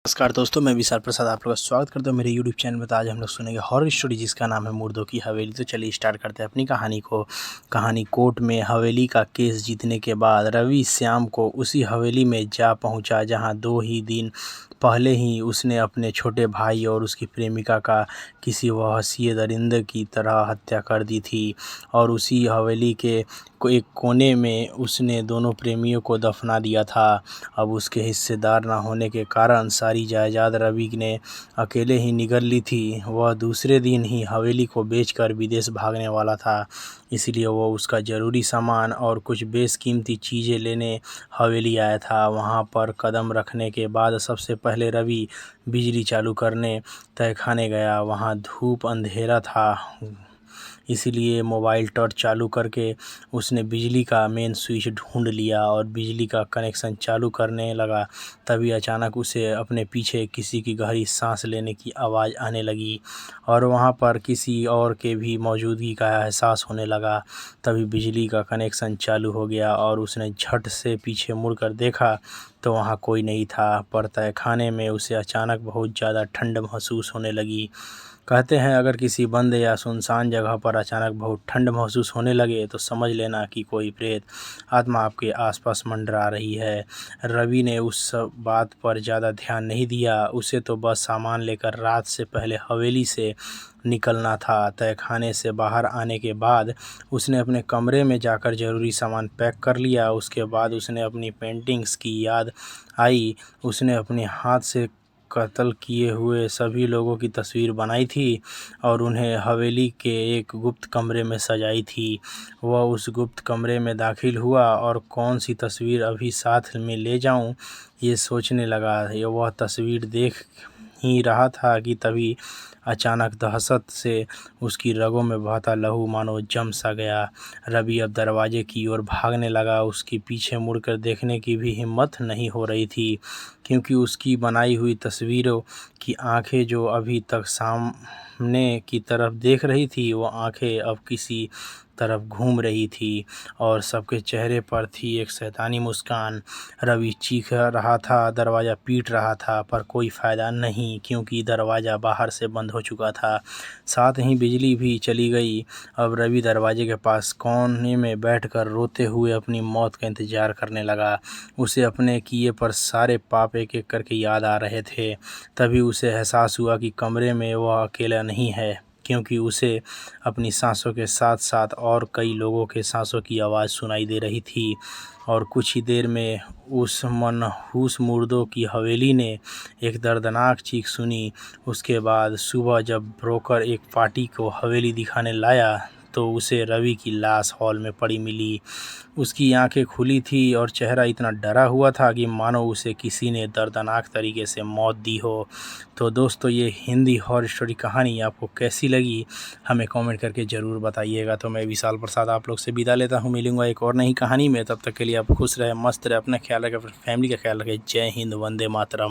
नमस्कार दोस्तों, मैं विशाल प्रसाद आप लोग का स्वागत करता हूँ मेरे यूट्यूब चैनल में। तो आज हम लोग सुनेंगे हॉरर स्टोरी जिसका नाम है मुर्दों की हवेली। तो चलिए स्टार्ट करते हैं अपनी कहानी को। कहानी कोर्ट में हवेली का केस जीतने के बाद रवि श्याम को उसी हवेली में जा पहुंचा जहां 2 ही दिन पहले ही उसने अपने छोटे भाई और उसकी प्रेमिका का किसी वहशीय दरिंदे की तरह हत्या कर दी थी। और उसी हवेली के एक कोने में उसने दोनों प्रेमियों को दफना दिया था। अब उसके हिस्सेदार न होने के कारण सारी जायदाद रवि ने अकेले ही निगल ली थी। वह दूसरे दिन ही हवेली को बेचकर विदेश भागने वाला था, इसलिए वह उसका ज़रूरी सामान और कुछ बेशकीमती चीज़ें लेने हवेली आया था। वहां पर कदम रखने के बाद सबसे पहले रवि बिजली चालू करने तहखाने गया। वहां धूप अंधेरा था, इसलिए मोबाइल टॉर्च चालू करके उसने बिजली का मेन स्विच ढूंढ लिया और बिजली का कनेक्शन चालू करने लगा। तभी अचानक उसे अपने पीछे किसी की गहरी सांस लेने की आवाज़ आने लगी और वहां पर किसी और के भी मौजूदगी का एहसास होने लगा। तभी बिजली का कनेक्शन चालू हो गया और उसने झट से पीछे मुड़कर देखा तो वहां कोई नहीं था। पर तहखाने में उसे अचानक बहुत ज़्यादा ठंड महसूस होने लगी। कहते हैं अगर किसी बंद या सुनसान जगह पर अचानक बहुत ठंड महसूस होने लगे तो समझ लेना कि कोई प्रेत आत्मा आपके आसपास मंडरा रही है। रवि ने उस सब बात पर ज़्यादा ध्यान नहीं दिया, उसे तो बस सामान लेकर रात से पहले हवेली से निकलना था। तहखाने से बाहर आने के बाद उसने अपने कमरे में जाकर ज़रूरी सामान पैक कर लिया। उसके बाद उसने अपनी पेंटिंग्स की याद आई। उसने अपने हाथ से कत्ल किए हुए सभी लोगों की तस्वीर बनाई थी और उन्हें हवेली के एक गुप्त कमरे में सजाई थी। वह उस गुप्त कमरे में दाखिल हुआ और कौन सी तस्वीर अभी साथ में ले जाऊं ये सोचने लगा। वह तस्वीर देख ही रहा था कि तभी अचानक दहशत से उसकी रगों में बहता लहू मानो जम सा गया। रवि अब दरवाजे की ओर भागने लगा। उसके पीछे मुड़कर देखने की भी हिम्मत नहीं हो रही थी, क्योंकि उसकी बनाई हुई तस्वीरों की आंखें जो अभी तक सामने की तरफ देख रही थी, वो आंखें अब किसी तरफ घूम रही थी और सबके चेहरे पर थी एक शैतानी मुस्कान। रवि चीख रहा था, दरवाज़ा पीट रहा था, पर कोई फ़ायदा नहीं, क्योंकि दरवाज़ा बाहर से बंद हो चुका था। साथ ही बिजली भी चली गई। अब रवि दरवाजे के पास कोने में बैठकर रोते हुए अपनी मौत का इंतज़ार करने लगा। उसे अपने किए पर सारे पाप एक एक करके याद आ रहे थे। तभी उसे एहसास हुआ कि कमरे में वह अकेला नहीं है, क्योंकि उसे अपनी सांसों के साथ साथ और कई लोगों के सांसों की आवाज़ सुनाई दे रही थी। और कुछ ही देर में उस मनहूस मुर्दों की हवेली ने एक दर्दनाक चीख सुनी। उसके बाद सुबह जब ब्रोकर एक पार्टी को हवेली दिखाने लाया तो उसे रवि की लाश हॉल में पड़ी मिली। उसकी आंखें खुली थी और चेहरा इतना डरा हुआ था कि मानो उसे किसी ने दर्दनाक तरीके से मौत दी हो। तो दोस्तों, ये हिंदी हॉरर स्टोरी कहानी आपको कैसी लगी हमें कमेंट करके ज़रूर बताइएगा। तो मैं विशाल प्रसाद आप लोग से विदा लेता हूँ, मिलूंगा एक और नई कहानी में। तब तक के लिए आप खुश रहे, मस्त रहे, अपना ख्याल रखें, अपनी फैमिली का ख्याल रखें। जय हिंद, वंदे मातरम।